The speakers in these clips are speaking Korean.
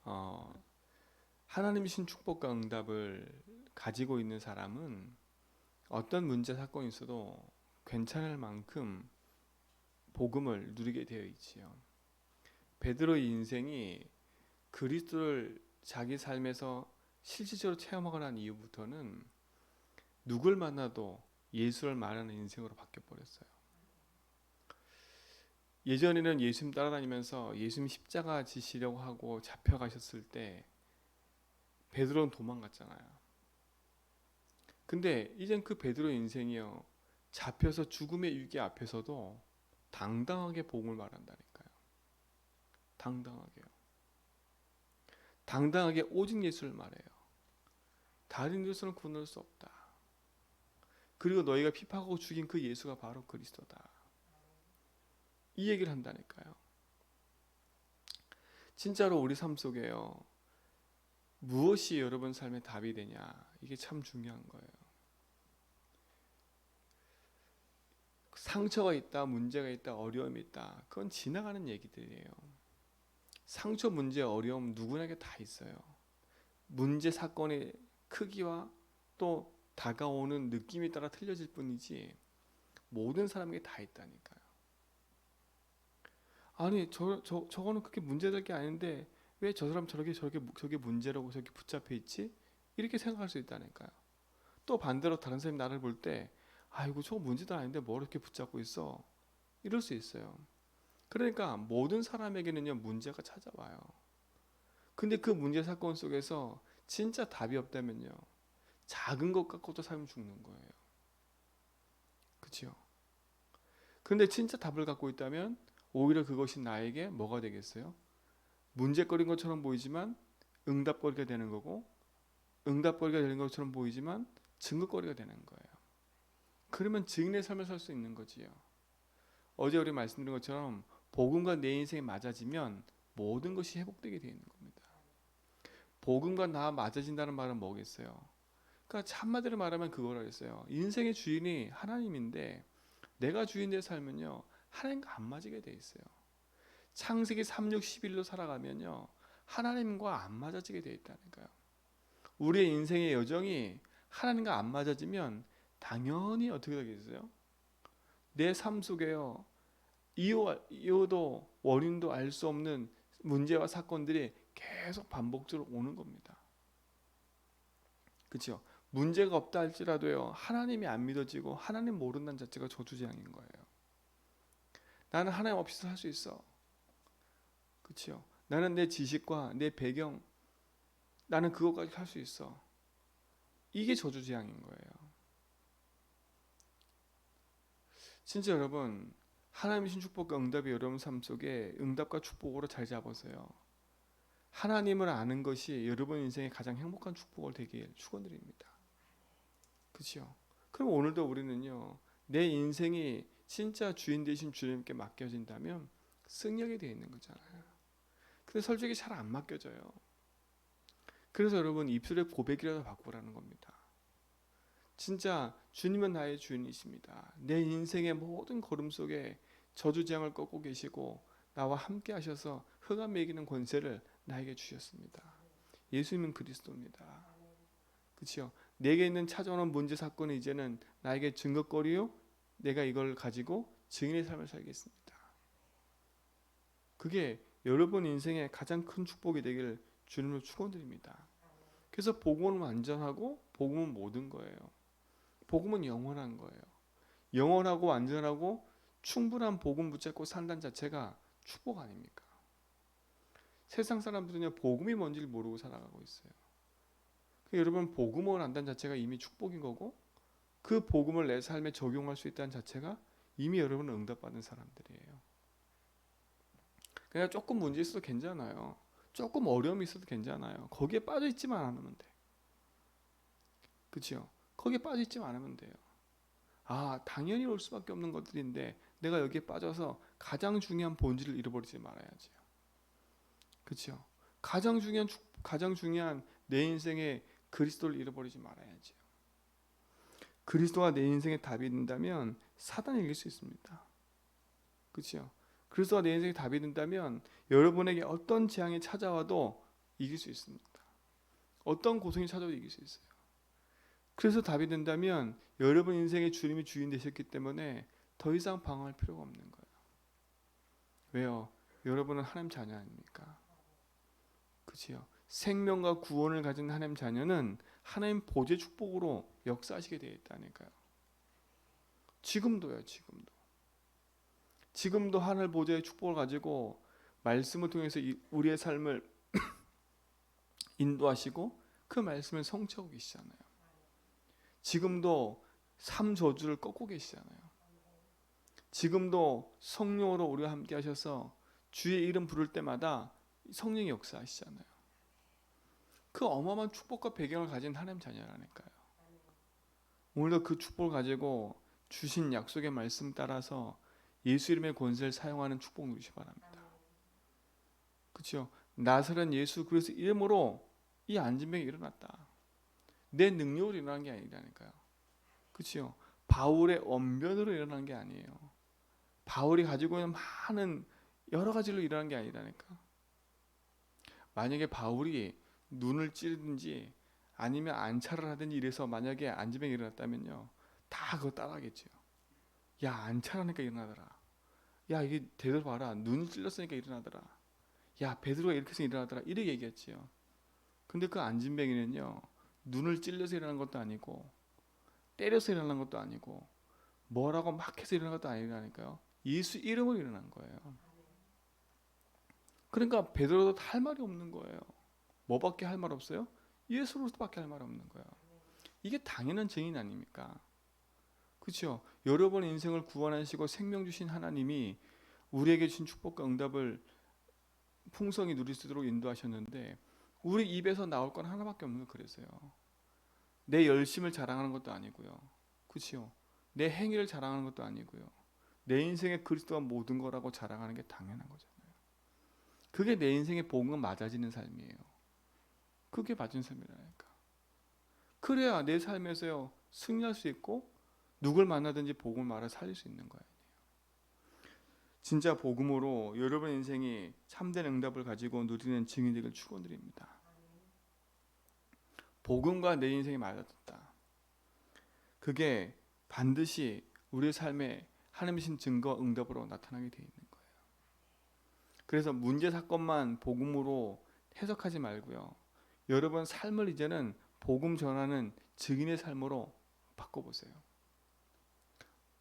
어, 하나님이 신 축복과 응답을 가지고 있는 사람은 어떤 문제 사건이 있어도 괜찮을 만큼 복음을 누리게 되어 있지요. 베드로의 인생이 그리스도를 자기 삶에서 실질적으로 체험하고 난 이후부터는 누굴 만나도 예수를 말하는 인생으로 바뀌어 버렸어요. 예전에는 예수님 따라다니면서 예수님 십자가 지시려고 하고 잡혀가셨을 때 베드로는 도망갔잖아요. 근데 이젠 그 베드로의 인생이요, 잡혀서 죽음의 위기 앞에서도 당당하게 복음을 말한다니까요. 당당하게요. 당당하게 오직 예수를 말해요. 다른 예수는 구원할 수 없다. 그리고 너희가 핍박하고 죽인 그 예수가 바로 그리스도다. 이 얘기를 한다니까요. 진짜로 우리 삶 속에요, 무엇이 여러분 삶의 답이 되냐, 이게 참 중요한 거예요. 상처가 있다, 문제가 있다, 어려움이 있다, 그건 지나가는 얘기들이에요. 상처, 문제, 어려움 누구에게 다 있어요. 문제 사건의 크기와 또 다가오는 느낌에 따라 틀려질 뿐이지 모든 사람에게 다 있다니까요. 아니 저거는 그렇게 문제될 게 아닌데 왜 저 사람 저게 문제라고 저렇게 붙잡혀 있지? 이렇게 생각할 수 있다니까요. 또 반대로 다른 사람이 나를 볼 때 아이고 저거 문제도 아닌데 뭘 이렇게 붙잡고 있어? 이럴 수 있어요. 그러니까 모든 사람에게는요 문제가 찾아와요. 근데 그 문제 사건 속에서 진짜 답이 없다면요, 작은 것 갖고도 삶이 죽는 거예요. 그렇죠? 근데 진짜 답을 갖고 있다면 오히려 그것이 나에게 뭐가 되겠어요? 문제거리인 것처럼 보이지만 응답거리가 되는 거고, 응답거리가 되는 것처럼 보이지만 증거거리가 되는 거예요. 그러면 증인의 삶을 살 수 있는 거지요. 어제 우리 말씀드린 것처럼 복음과 내 인생이 맞아지면 모든 것이 회복되게 되어 있는 겁니다. 복음과 나 맞아진다는 말은 뭐겠어요? 그러니까 한마디로 말하면 그거라 했어요. 인생의 주인이 하나님인데 내가 주인의 삶은요 하나님과 안 맞게 돼 있어요. 창세기 3, 6, 11로 살아가면요 하나님과 안 맞아지게 돼 있다니까요. 우리의 인생의 여정이 하나님과 안 맞아지면 당연히 어떻게 되겠어요? 내 삶 속에요 이유도 원인도 알 수 없는 문제와 사건들이 계속 반복적으로 오는 겁니다. 그렇죠? 문제가 없다 할지라도요 하나님이 안 믿어지고 하나님 모른다는 자체가 저주재앙인 거예요. 나는 하나님 없이 살 수 있어. 그렇죠? 나는 내 지식과 내 배경, 나는 그것까지 할 수 있어. 이게 저주재앙인 거예요. 진짜 여러분, 하나님의 신 축복과 응답이 여러분 삶 속에 응답과 축복으로 잘 잡으세요. 하나님을 아는 것이 여러분 인생의 가장 행복한 축복을 되길 축원드립니다. 그렇죠? 그럼 오늘도 우리는요, 내 인생이 진짜 주인 되신 주님께 맡겨진다면 승리하게 되어 있는 거잖아요. 근데 솔직히 잘 안 맡겨져요. 그래서 여러분 입술의 고백이라도 바꾸라는 겁니다. 진짜 주님은 나의 주인이십니다. 내 인생의 모든 걸음 속에 저주장을 꺾고 계시고 나와 함께 하셔서 흑암 매기는 권세를 나에게 주셨습니다. 예수님은 그리스도입니다. 그렇죠? 내게 있는 찾아오는 문제 사건이 이제는 나에게 증거거리요, 내가 이걸 가지고 증인의 삶을 살겠습니다. 그게 여러분 인생의 가장 큰 축복이 되기를 주님을 축원드립니다. 그래서 복음은 완전하고 복음은 모든 거예요. 복음은 영원한 거예요. 영원하고 완전하고 충분한 복음 붙잡고 산다는 자체가 축복 아닙니까? 세상 사람들은요 복음이 뭔지를 모르고 살아가고 있어요. 여러분 복음을 안다는 자체가 이미 축복인 거고, 그 복음을 내 삶에 적용할 수 있다는 자체가 이미 여러분은 응답받은 사람들이에요. 그냥 조금 문제 있어도 괜찮아요. 조금 어려움이 있어도 괜찮아요. 거기에 빠져 있지만 않으면 돼. 그렇죠? 거기에 빠져 있지만 않으면 돼요. 아, 당연히 올 수밖에 없는 것들인데 내가 여기에 빠져서 가장 중요한 본질을 잃어버리지 말아야지요. 그렇죠? 가장 중요한 내 인생의 그리스도를 잃어버리지 말아야지요. 그리스도가 내 인생의 답이 된다면 사단을 이길 수 있습니다. 그렇죠? 그리스도가 내 인생의 답이 된다면 여러분에게 어떤 재앙이 찾아와도 이길 수 있습니다. 어떤 고통이 찾아도 이길 수 있어요. 그래서 답이 된다면 여러분 인생의 주님이 주인 되셨기 때문에 더 이상 방황할 필요가 없는 거예요. 왜요? 여러분은 하나님 자녀 아닙니까? 그치요? 생명과 구원을 가진 하나님 자녀는 하나님 보좌의 축복으로 역사하시게 되어 있다니까요. 지금도요. 지금도 하늘 보좌의 축복을 가지고 말씀을 통해서 우리의 삶을 인도하시고 그 말씀을 성취하고 계시잖아요. 지금도 삶 저주를 꺾고 계시잖아요. 지금도 성령으로 우리와 함께 하셔서 주의 이름 부를 때마다 성령이 역사하시잖아요. 그 어마어마한 축복과 배경을 가진 하나님 자녀라니까요. 오늘도 그 축복을 가지고 주신 약속의 말씀 따라서 예수 이름의 권세를 사용하는 축복 누리시 바랍니다. 그렇죠? 나사렛 예수 그리스도 이름으로 이 안진병이 일어났다. 내 능력으로 일어난 게 아니라니까요. 그렇죠? 바울의 언변으로 일어난 게 아니에요. 바울이 가지고 있는 많은 여러 가지로 일어난 게 아니라니까. 만약에 바울이 눈을 찌르든지 아니면 안차를 하든지 이래서 만약에 안진병이 일어났다면요, 다 그거 따라하겠죠. 야, 안차라니까 일어나더라. 야, 이게 대들 봐라. 눈을 찔렀으니까 일어나더라. 야, 베드로가 이렇게 해서 일어나더라. 이렇게 얘기했지요. 근데 그 안진병이는요, 눈을 찔러서 일어난 것도 아니고 때려서 일어난 것도 아니고 뭐라고 막 해서 일어난 것도 아니라니까요. 예수 이름으로 일어난 거예요. 그러니까 베드로도 할 말이 없는 거예요. 뭐밖에 할 말 없어요? 예수로서밖에 할 말 없는 거예요. 이게 당연한 증인 아닙니까? 그렇죠? 여러분의 인생을 구원하시고 생명 주신 하나님이 우리에게 주신 축복과 응답을 풍성히 누릴 수 있도록 인도하셨는데 우리 입에서 나올 건 하나밖에 없는 거 그래서요. 내 열심을 자랑하는 것도 아니고요. 그렇죠? 내 행위를 자랑하는 것도 아니고요. 내 인생의 그리스도가 모든 거라고 자랑하는 게 당연한 거잖아요. 그게 내 인생의 복음과 맞아지는 삶이에요. 그게 맞은 삶이라니까. 그래야 내 삶에서요 승리할 수 있고 누굴 만나든지 복음을 말해 살릴 수 있는 거예요. 진짜 복음으로 여러분 인생이 참된 응답을 가지고 누리는 증인 되길 축원드립니다. 복음과 내 인생이 맞았다. 그게 반드시 우리의 삶에 하나님의 신 증거 응답으로 나타나게 되어 있는 거예요. 그래서 문제 사건만 복음으로 해석하지 말고요. 여러분 삶을 이제는 복음 전하는 증인의 삶으로 바꿔보세요.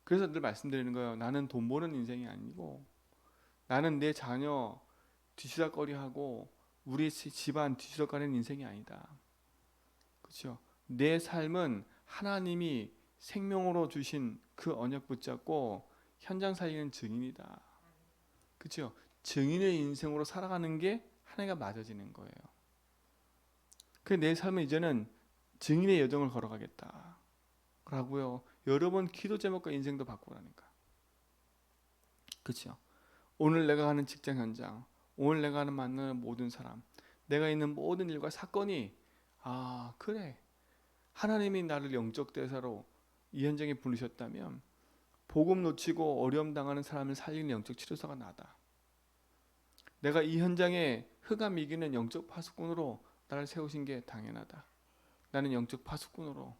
그래서 늘 말씀드리는 거예요. 나는 돈 버는 인생이 아니고 나는 내 자녀 뒤치다거리하고 우리 집안 뒤치다거리는 인생이 아니다. 그렇죠? 내 삶은 하나님이 생명으로 주신 그 언약 붙잡고 현장 살리는 증인이다. 그렇죠? 증인의 인생으로 살아가는 게 하나가 맞아지는 거예요. 그 내 삶은 이제는 증인의 여정을 걸어가겠다. 라고요. 여러분 기도 제목과 인생도 바꾸라니까. 그렇죠? 오늘 내가 가는 직장 현장, 오늘 내가 하는 만나는 모든 사람, 내가 있는 모든 일과 사건이 그래. 하나님이 나를 영적 대사로 이 현장에 부르셨다면 복음 놓치고 어려움 당하는 사람을 살리는 영적 치료사가 나다. 내가 이 현장에 흑암 이기는 영적 파수꾼으로 나를 세우신 게 당연하다. 나는 영적 파수꾼으로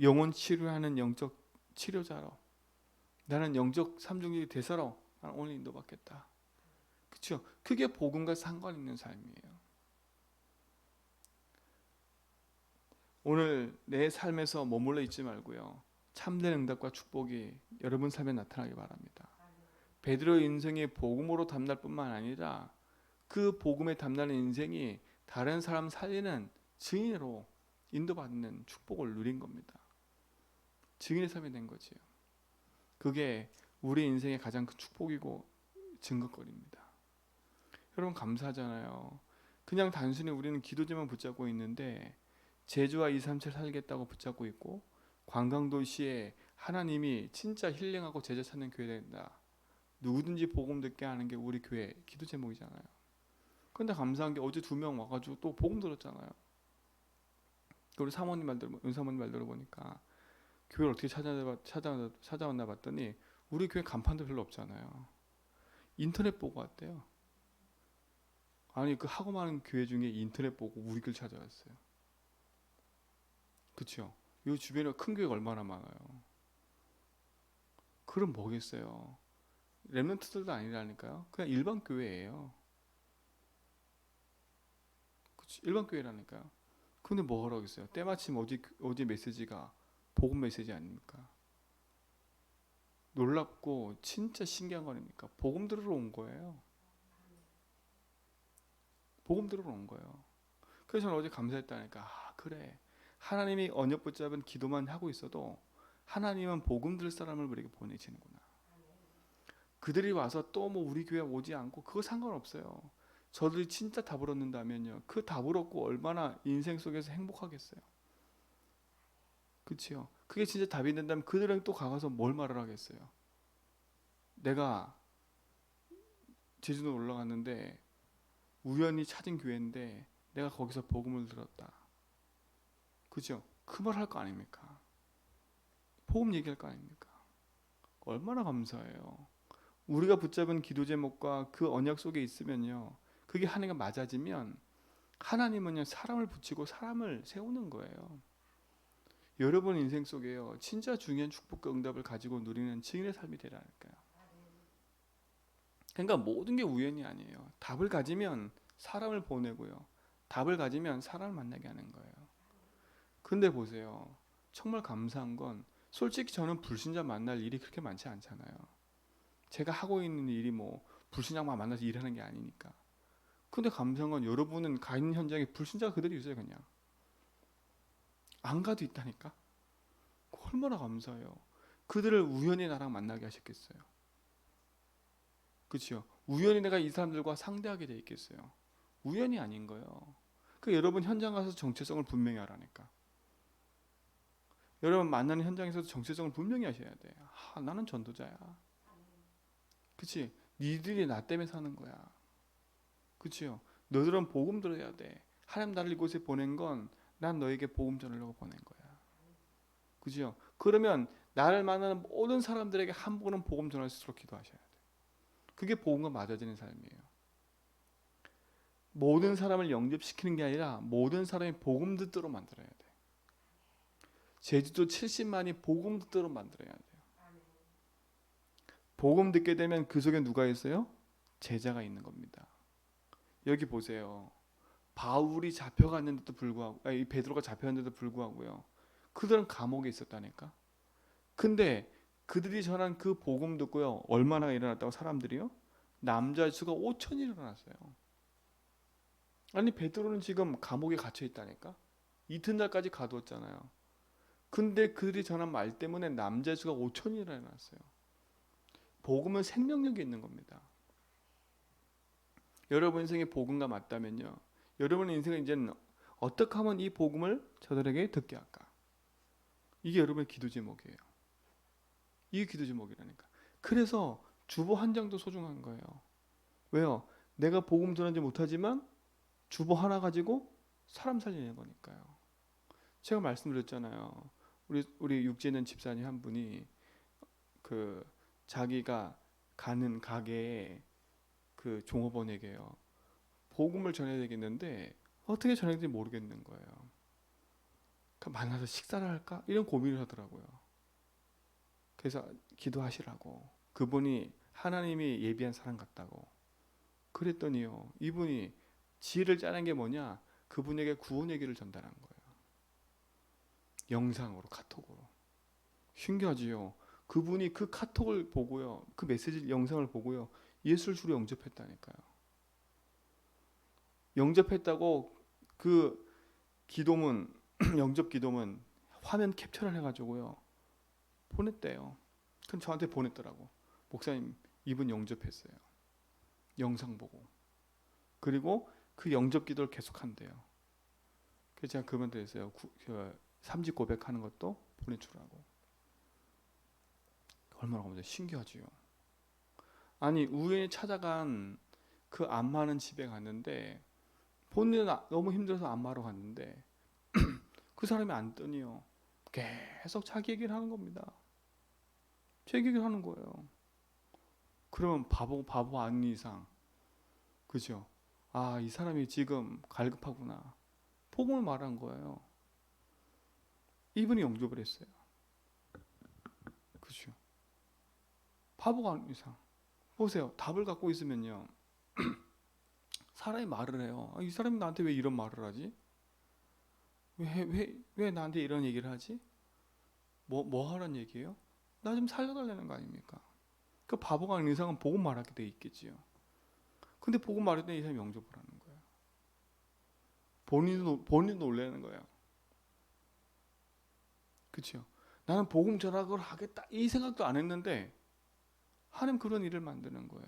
영혼 치료하는 영적 치료자로 나는 영적 삼중의 대사로 나는 오늘 인도받겠다. 그렇죠? 그게 복음과 상관 있는 삶이에요. 오늘 내 삶에서 머물러 있지 말고요. 참된 응답과 축복이 여러분 삶에 나타나기 바랍니다. 베드로의 인생이 복음으로 담날 뿐만 아니라 그 복음에 담나는 인생이 다른 사람 살리는 증인으로 인도받는 축복을 누린 겁니다. 증인의 삶이 된 거지요. 그게 우리 인생의 가장 큰 축복이고 증거거리입니다. 여러분 감사하잖아요. 그냥 단순히 우리는 기도제만 붙잡고 있는데 제주와 237 살겠다고 붙잡고 있고 관광도시에 하나님이 진짜 힐링하고 제자 찾는 교회 된다. 누구든지 복음 듣게 하는 게 우리 교회 기도 제목이잖아요. 그런데 감사한 게 어제 2명 와가지고 또 복음 들었잖아요. 우리 사모님 말 은사모님 말 들어보니까 교회를 어떻게 찾아왔나 봤더니 우리 교회 간판도 별로 없잖아요. 인터넷 보고 왔대요. 아니 그 하고 많은 교회 중에 인터넷 보고 우리 길 찾아왔어요. 그렇죠? 이 주변에 큰 교회가 얼마나 많아요. 그럼 뭐겠어요? 렘넌트들도 아니라니까요. 그냥 일반 교회예요. 그치? 일반 교회라니까요. 근데 뭐 하라겠어요? 때마침 어디 메시지가 복음 메시지 아닙니까? 놀랍고 진짜 신기한 거니까 복음 들으러 온 거예요. 복음 들으러 온 거예요. 그래서 저는 어제 감사했다니까. 아, 그래. 하나님이 언약 붙잡은 기도만 하고 있어도 하나님은 복음 들을 사람을 우리에게 보내시는구나. 그들이 와서 또 뭐 우리 교회 오지 않고 그거 상관없어요. 저들이 진짜 답을 얻는다면요. 그 답을 얻고 얼마나 인생 속에서 행복하겠어요. 그치요? 그게 진짜 답이 된다면 그들은 또 가서 뭘 말을 하겠어요. 내가 제주도 올라갔는데 우연히 찾은 교회인데 내가 거기서 복음을 들었다. 그죠? 그 말 할 거 아닙니까? 복음 얘기할 거 아닙니까? 얼마나 감사해요. 우리가 붙잡은 기도 제목과 그 언약 속에 있으면요. 그게 하나님과 맞아지면 하나님은요 사람을 붙이고 사람을 세우는 거예요. 여러분 인생 속에요 진짜 중요한 축복과 응답을 가지고 누리는 증인의 삶이 되라니까요. 그러니까 모든 게 우연이 아니에요. 답을 가지면 사람을 보내고요. 답을 가지면 사람을 만나게 하는 거예요. 근데 보세요. 정말 감사한 건 솔직히 저는 불신자 만날 일이 그렇게 많지 않잖아요. 제가 하고 있는 일이 뭐 불신자만 만나서 일하는 게 아니니까. 근데 감사한 건 여러분은 가 있는 현장에 불신자가 그대로 있어요. 그냥 안 가도 있다니까. 얼마나 감사해요. 그들을 우연히 나랑 만나게 하셨겠어요. 그렇죠? 우연히 내가 이 사람들과 상대하게 돼 있겠어요. 우연이 아닌 거예요. 그 여러분 현장 가서 정체성을 분명히 하라니까. 여러분 만나는 현장에서도 정체성을 분명히 하셔야 돼. 아, 나는 전도자야. 그치? 니들이 나 때문에 사는 거야. 그치요? 너들은 복음 들어야 돼. 하나님 나를 이곳에 보낸 건 난 너에게 복음 전하려고 보낸 거야. 그죠? 그러면 나를 만나는 모든 사람들에게 한 분은 복음 전할 수 있도록 기도하셔야 돼. 그게 복음과 맞아지는 삶이에요. 모든 사람을 영접시키는 게 아니라 모든 사람이 복음 듣도록 만들어야 돼. 제주도 70만이 복음 듣도록 만들어야 돼요. 복음 듣게 되면 그 속에 누가 있어요? 제자가 있는 겁니다. 여기 보세요. 바울이 잡혀갔는데도 불구하고, 이 베드로가 잡혀갔는데도 불구하고요. 그들은 감옥에 있었다니까. 근데 그들이 전한 그 복음 듣고요. 얼마나 일어났다고 사람들이요? 남자 수가 5천이 일어났어요. 아니 베드로는 지금 감옥에 갇혀 있다니까. 이튿날까지 가두었잖아요. 근데 그들이 전한 말 때문에 남자 수가 5천이 일어났어요. 복음은 생명력이 있는 겁니다. 여러분 인생에 복음과 맞다면요. 여러분 인생은 이제는 어떻게 하면 이 복음을 저들에게 듣게 할까? 이게 여러분의 기도 제목이에요. 이게 기도 제목이라니까. 그래서 주보 한 장도 소중한 거예요. 왜요? 내가 복음 전하지 못하지만 주보 하나 가지고 사람 살리는 거니까요. 제가 말씀드렸잖아요. 우리 육지에 있는 집사님 한 분이 그 자기가 가는 가게에 그 종업원에게요. 복음을 전해야 되겠는데 어떻게 전해야 될지 모르겠는 거예요. 만나서 식사를 할까? 이런 고민을 하더라고요. 그래서 기도하시라고. 그분이 하나님이 예비한 사람 같다고. 그랬더니요. 이분이 지혜를 짜낸 게 뭐냐? 그분에게 구원 얘기를 전달한 거예요. 영상으로, 카톡으로. 신기하지요. 그분이 그 카톡을 보고요. 그 메시지 영상을 보고요. 예수를 주로 영접했다니까요. 영접했다고 그 기도문 영접 기도문 화면 캡처를 해가지고요. 보냈대요. 그럼 저한테 보냈더라고. 목사님 이분 영접했어요. 영상 보고. 그리고 그 영접 기도를 계속한대요. 그래서 제가 그분한테 했어요. 삼직 고백하는 것도 보내주라고. 얼마나 감사해요. 신기하지요. 아니 우연히 찾아간 그 안마하는 집에 갔는데 본인은 너무 힘들어서 안마하러 갔는데 그 사람이 앉더니요. 계속 자기 얘기를 하는 겁니다. 제 얘기를 하는 거예요. 그러면 바보 아닌 이상 그죠? 아, 이 사람이 지금 갈급하구나. 복음을 말한 거예요. 이분이 영접을 했어요. 그렇죠. 바보가 아닌 이상. 보세요. 답을 갖고 있으면요. 사람이 말을 해요. 아, 이 사람이 나한테 왜 이런 말을 하지? 왜 나한테 이런 얘기를 하지? 뭐 하란 얘기예요? 나 좀 살려달라는 거 아닙니까? 그 바보가 아닌 이상은 복음 말하게 돼 있겠지요. 근데 복음 말했더니 이 사람이 영접을 하는 거예요. 본인도 놀라는 거예요. 그렇죠? 나는 복음 전학을 하겠다 이 생각도 안 했는데 하나님 그런 일을 만드는 거예요.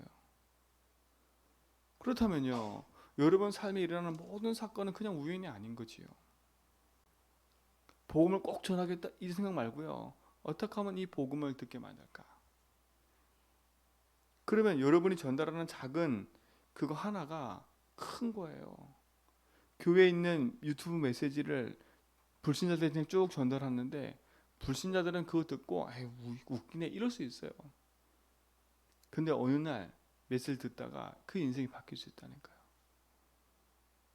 그렇다면요, 여러분 삶에 일어나는 모든 사건은 그냥 우연이 아닌 거지요. 복음을 꼭 전하겠다 이 생각 말고요. 어떻게 하면 이 복음을 듣게 만들까? 그러면 여러분이 전달하는 작은 그거 하나가 큰 거예요. 교회에 있는 유튜브 메시지를 불신자들한테 쭉 전달하는데 불신자들은 그거 듣고 아유 웃기네 이럴 수 있어요. 근데 어느 날 메시지를 듣다가 그 인생이 바뀔 수 있다니까요.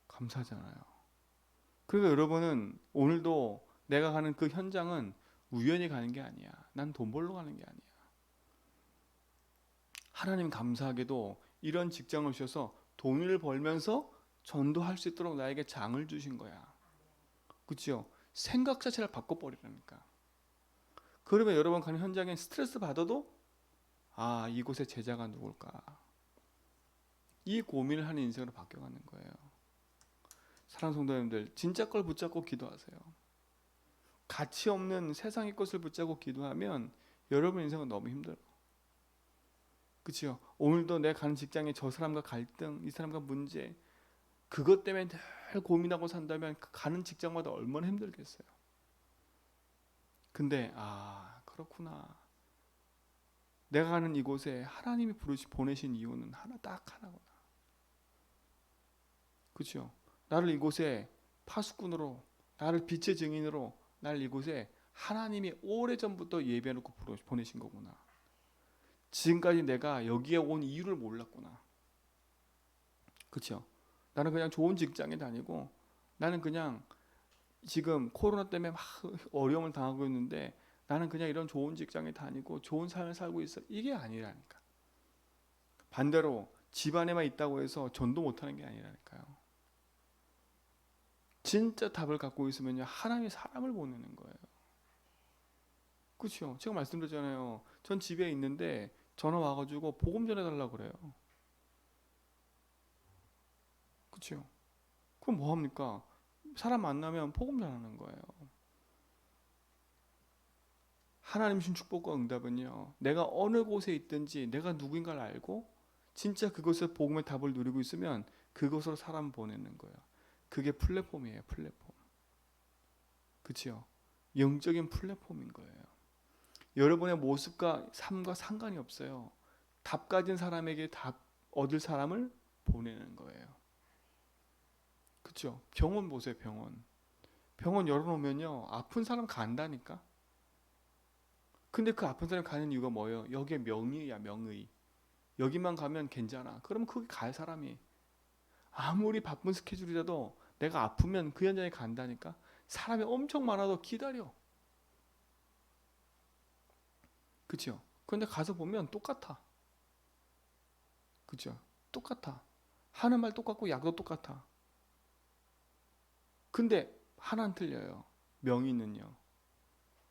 감사하잖아요. 그러니까 여러분은 오늘도 내가 가는 그 현장은 우연히 가는 게 아니야. 난 돈 벌러 가는 게 아니야. 하나님 감사하게도 이런 직장을 주셔서 돈을 벌면서 전도할 수 있도록 나에게 장을 주신 거야. 그렇죠? 생각 자체를 바꿔버리라니까. 그러면 여러분 가는 현장에 스트레스 받아도 아 이곳에 제자가 누굴까? 이 고민을 하는 인생으로 바뀌어가는 거예요. 사랑하는 성도님들 진짜 걸 붙잡고 기도하세요. 가치 없는 세상의 것을 붙잡고 기도하면 여러분 인생은 너무 힘들어요. 그렇죠? 오늘도 내가 가는 직장에 저 사람과 갈등, 이 사람과 문제 그것 때문에 늘 고민하고 산다면 그 가는 직장마다 얼마나 힘들겠어요. 근데 아 그렇구나. 내가 가는 이곳에 하나님이 보내신 이유는 딱 하나구나. 그렇죠? 나를 이곳에 파수꾼으로, 나를 빛의 증인으로, 나를 이곳에 하나님이 오래전부터 예배해놓고 보내신 거구나. 지금까지 내가 여기에 온 이유를 몰랐구나. 그렇죠? 나는 그냥 좋은 직장에 다니고 나는 그냥 지금 코로나 때문에 막 어려움을 당하고 있는데 나는 그냥 이런 좋은 직장에 다니고 좋은 삶을 살고 있어. 이게 아니라니까. 반대로 집안에만 있다고 해서 전도 못하는 게 아니라니까요. 진짜 답을 갖고 있으면요 하나님이 사람을 보내는 거예요. 그렇죠? 제가 말씀드렸잖아요. 전 집에 있는데 전화 와가지고 복음 전해달라고 그래요. 그렇죠? 그럼 뭐 합니까? 사람 만나면 복음 전하는 거예요. 하나님 신 축복과 응답은요. 내가 어느 곳에 있든지 내가 누구인가를 알고 진짜 그곳에서 복음의 답을 누리고 있으면 그곳으로 사람 보내는 거예요. 그게 플랫폼이에요. 플랫폼. 그렇죠? 영적인 플랫폼인 거예요. 여러분의 모습과 삶과 상관이 없어요. 답 가진 사람에게 답 얻을 사람을 보내는 거예요. 그렇죠? 병원 보세요. 병원 열어놓으면요. 아픈 사람 간다니까. 근데 그 아픈 사람 가는 이유가 뭐예요? 여기에 명의야 명의. 여기만 가면 괜찮아. 그러면 거기 갈 사람이 아무리 바쁜 스케줄이라도 내가 아프면 그 현장에 간다니까. 사람이 엄청 많아도 기다려. 그렇죠? 그런데 가서 보면 똑같아. 그렇죠? 똑같아. 하는 말 똑같고 약도 똑같아. 근데 하나는 틀려요. 명의는요.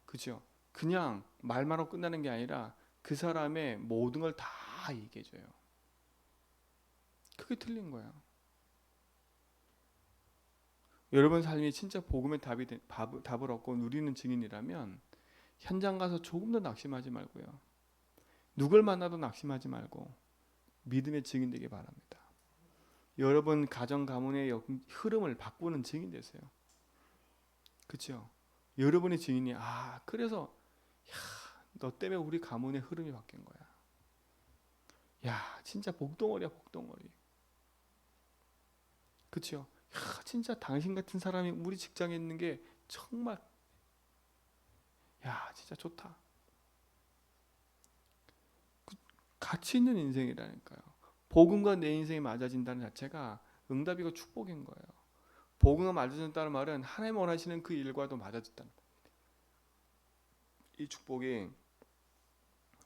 그죠? 그냥 말만 하고 끝나는 게 아니라 그 사람의 모든 걸 다 얘기해줘요. 그게 틀린 거야. 여러분 삶이 진짜 복음의 답을 얻고 누리는 증인이라면 현장 가서 조금 더 낙심하지 말고요. 누굴 만나도 낙심하지 말고 믿음의 증인 되기 바랍니다. 여러분 가정 가문의 흐름을 바꾸는 증인 되세요. 그렇죠? 여러분의 증인이 아 그래서 야, 너 때문에 우리 가문의 흐름이 바뀐 거야. 야 진짜 복덩어리야 복덩어리. 그렇죠? 야 진짜 당신 같은 사람이 우리 직장에 있는 게 정말 야 진짜 좋다. 가치 있는 인생이라니까요. 복음과 내 인생이 맞아진다는 자체가 응답이가 축복인 거예요. 복음과 맞아준다는 말은 하나님 원하시는 그 일과도 맞아준다는 거예요. 이 축복이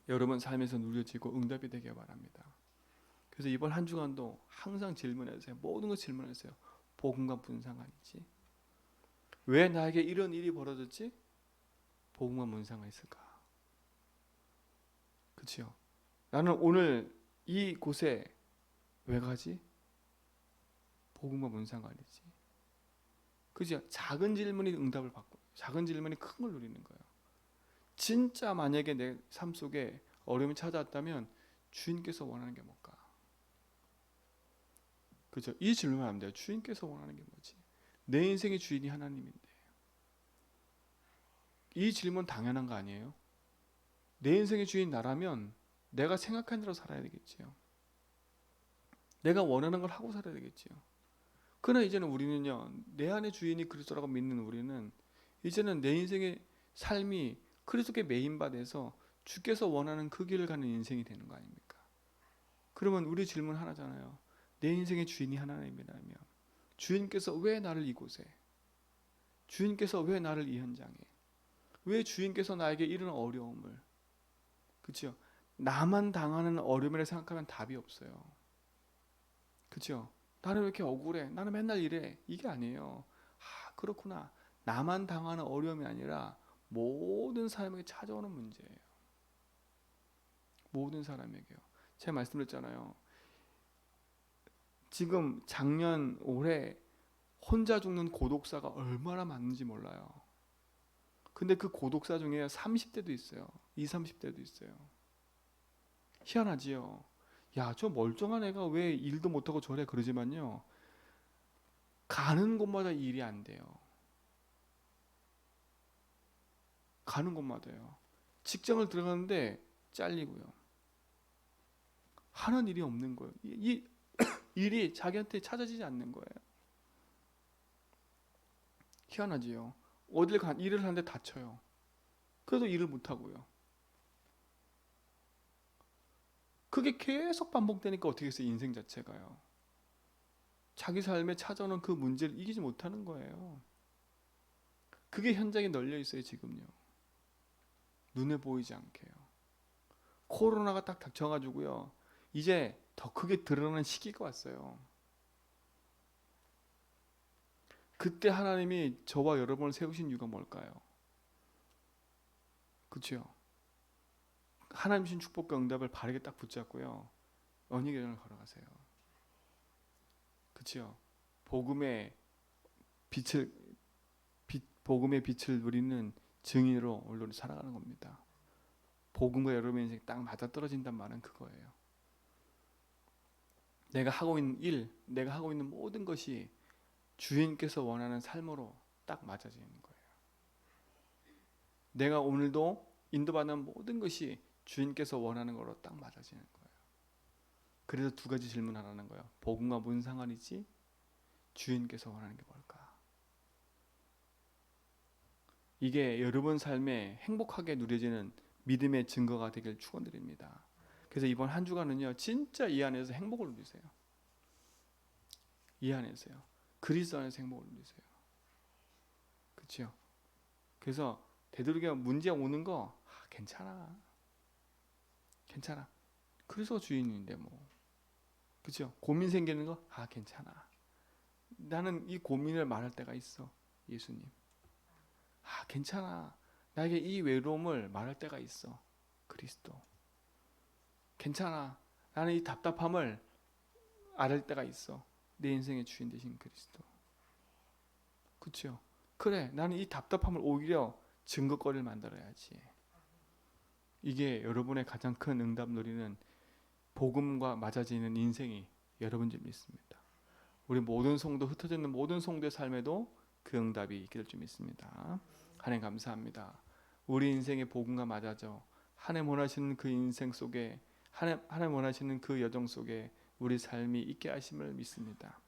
여러분 삶에서 누려지고 응답이 되길 바랍니다. 그래서 이번 한 주간도 항상 질문하세요. 모든 거 질문하세요. 복음과 무슨 상관이지? 왜 나에게 이런 일이 벌어졌지? 복음과 무슨 상관이 있을까? 그렇죠? 나는 오늘 이 곳에 왜 가지? 복음과 무슨 상관이지? 그죠? 작은 질문이 응답을 받고, 작은 질문이 큰 걸 누리는 거예요. 진짜 만약에 내 삶 속에 어려움이 찾아왔다면 주인께서 원하는 게 뭘까? 그죠? 이 질문을 하면 돼요. 주인께서 원하는 게 뭐지? 내 인생의 주인이 하나님인데. 이 질문 당연한 거 아니에요? 내 인생의 주인 나라면 내가 생각한 대로 살아야 되겠지요. 내가 원하는 걸 하고 살아야 되겠지요. 그러나 이제는 우리는요, 내 안의 주인이 그리스도라고 믿는 우리는 이제는 내 인생의 삶이 그리스도께 메인받아서 주께서 원하는 그 길을 가는 인생이 되는 거 아닙니까? 그러면 우리 질문 하나잖아요. 내 인생의 주인이 하나님이라면 주인께서 왜 나를 이곳에, 주인께서 왜 나를 이 현장에, 왜 주인께서 나에게 이런 어려움을, 그렇죠? 나만 당하는 어려움이라 생각하면 답이 없어요. 그렇죠? 나는 왜 이렇게 억울해? 나는 맨날 이래. 이게 아니에요. 아, 그렇구나. 나만 당하는 어려움이 아니라 모든 사람에게 찾아오는 문제예요. 모든 사람에게요. 제가 말씀드렸잖아요. 지금 작년 올해 혼자 죽는 고독사가 얼마나 많은지 몰라요. 근데 그 고독사 중에 30대도 있어요. 20, 30대도 있어요. 희한하지요. 야, 저 멀쩡한 애가 왜 일도 못하고 저래 그러지만요. 가는 곳마다 일이 안 돼요. 가는 곳마다요. 직장을 들어가는데 잘리고요. 하는 일이 없는 거예요. 이 일이 자기한테 찾아지지 않는 거예요. 희한하지요. 어딜 일을 하는데 다쳐요. 그래도 일을 못 하고요. 그게 계속 반복되니까 어떻게 해서 인생 자체가요. 자기 삶에 찾아오는 그 문제를 이기지 못하는 거예요. 그게 현장에 널려 있어요, 지금요. 눈에 보이지 않게요. 코로나가 딱 닥쳐가지고요. 이제 더 크게 드러나는 시기가 왔어요. 그때 하나님이 저와 여러분을 세우신 이유가 뭘까요? 그렇죠? 하나님 신 축복과 응답을 바르게 딱 붙잡고요. 언약의 여정을 걸어가세요. 그렇죠? 복음의 빛을 복음의 빛을 누리는 증인으로 오늘 살아가는 겁니다. 복음과 여러분의 인생 딱 맞아떨어진단 말은 그거예요. 내가 하고 있는 일, 내가 하고 있는 모든 것이 주인께서 원하는 삶으로 딱 맞아지는 거예요. 내가 오늘도 인도받는 모든 것이 주인께서 원하는 거로 딱 맞아지는 거예요. 그래서 두 가지 질문하라는 거예요. 복음과 무슨 상관이지? 주인께서 원하는 게 뭘까? 이게 여러분 삶에 행복하게 누려지는 믿음의 증거가 되길 축원드립니다. 그래서 이번 한 주간은요, 진짜 이 안에서 행복을 누리세요. 이 안에서요. 그리스도 안에서 행복을 누리세요. 그렇죠? 그래서 되도록이면 문제 오는 거 괜찮아. 괜찮아. 그래서 주인인데 뭐. 그렇죠? 고민 생기는 거 괜찮아. 나는 이 고민을 말할 때가 있어. 예수님. 괜찮아. 나에게 이 외로움을 말할 때가 있어. 그리스도. 괜찮아. 나는 이 답답함을 앓을 때가 있어. 내 인생의 주인 되신 그리스도. 그렇죠? 그래. 나는 이 답답함을 오히려 증거거리를 만들어야지. 이게 여러분의 가장 큰 응답 누리는 복음과 맞아지는 인생이 여러분 줄 믿습니다. 우리 모든 성도 흩어져 있는 모든 성도의 삶에도 그 응답이 있게 될 줄 믿습니다. 하나님 감사합니다. 우리 인생의 복음과 맞아져 하나님 원하시는 그 인생 속에 하나님 원하시는 그 여정 속에 우리 삶이 있게 하심을 믿습니다.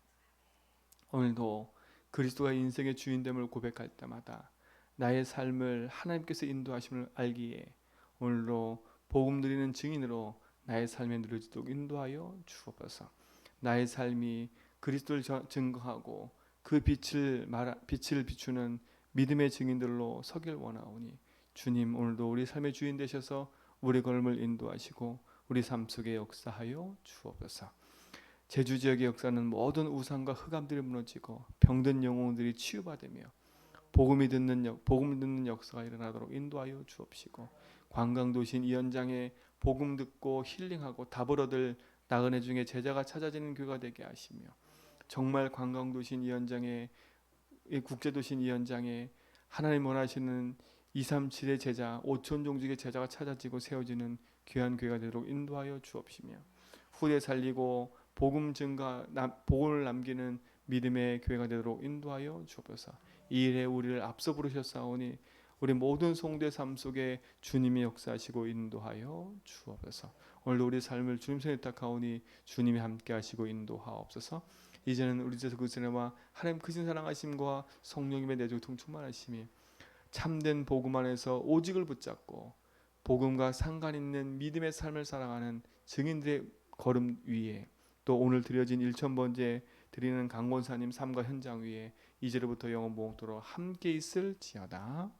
오늘도 그리스도가 인생의 주인됨을 고백할 때마다 나의 삶을 하나님께서 인도하심을 알기에 오늘도 복음 누리는 증인으로 나의 삶에 누려지도록 인도하여 주옵소서. 나의 삶이 그리스도를 증거하고 그 빛을 비추는 믿음의 증인들로 서길 원하오니 주님 오늘도 우리 삶의 주인 되셔서 우리 걸음을 인도하시고 우리 삶 속에 역사하여 주옵소서. 제주 지역의 역사는 모든 우상과 흑암들이 무너지고 병든 영혼들이 치유받으며 복음을 듣는 역사가 일어나도록 인도하여 주옵시고 관광도시인 이 현장에 복음 듣고 힐링하고 답을 얻을 나그네 중에 제자가 찾아지는 교회가 되게 하시며 정말 관광도시인 이 현장에 국제도시인 이 현장에 하나님 원하시는 237의 제자 5천 종족의 제자가 찾아지고 세워지는 귀한 교회가 되도록 인도하여 주옵시며 후대 살리고 복음을 남기는 믿음의 교회가 되도록 인도하여 주옵소서. 이 일에 우리를 앞서 부르셨사오니 우리 모든 성도의 삶 속에 주님이 역사하시고 인도하여 주옵소서. 오늘도 우리 삶을 주님 손에 탁하오니 주님이 함께 하시고 인도하옵소서. 이제는 우리 제서 그리스도와 하나님 크신 사랑하심과 성령님의 내조통 충만하심이 참된 복음 안에서 오직을 붙잡고 복음과 상관 있는 믿음의 삶을 살아가는 증인들의 걸음 위에 또 오늘 드려진 1000번째 드리는 강권사님 삶과 현장 위에 이제로부터 영원 무궁토록 함께 있을지어다.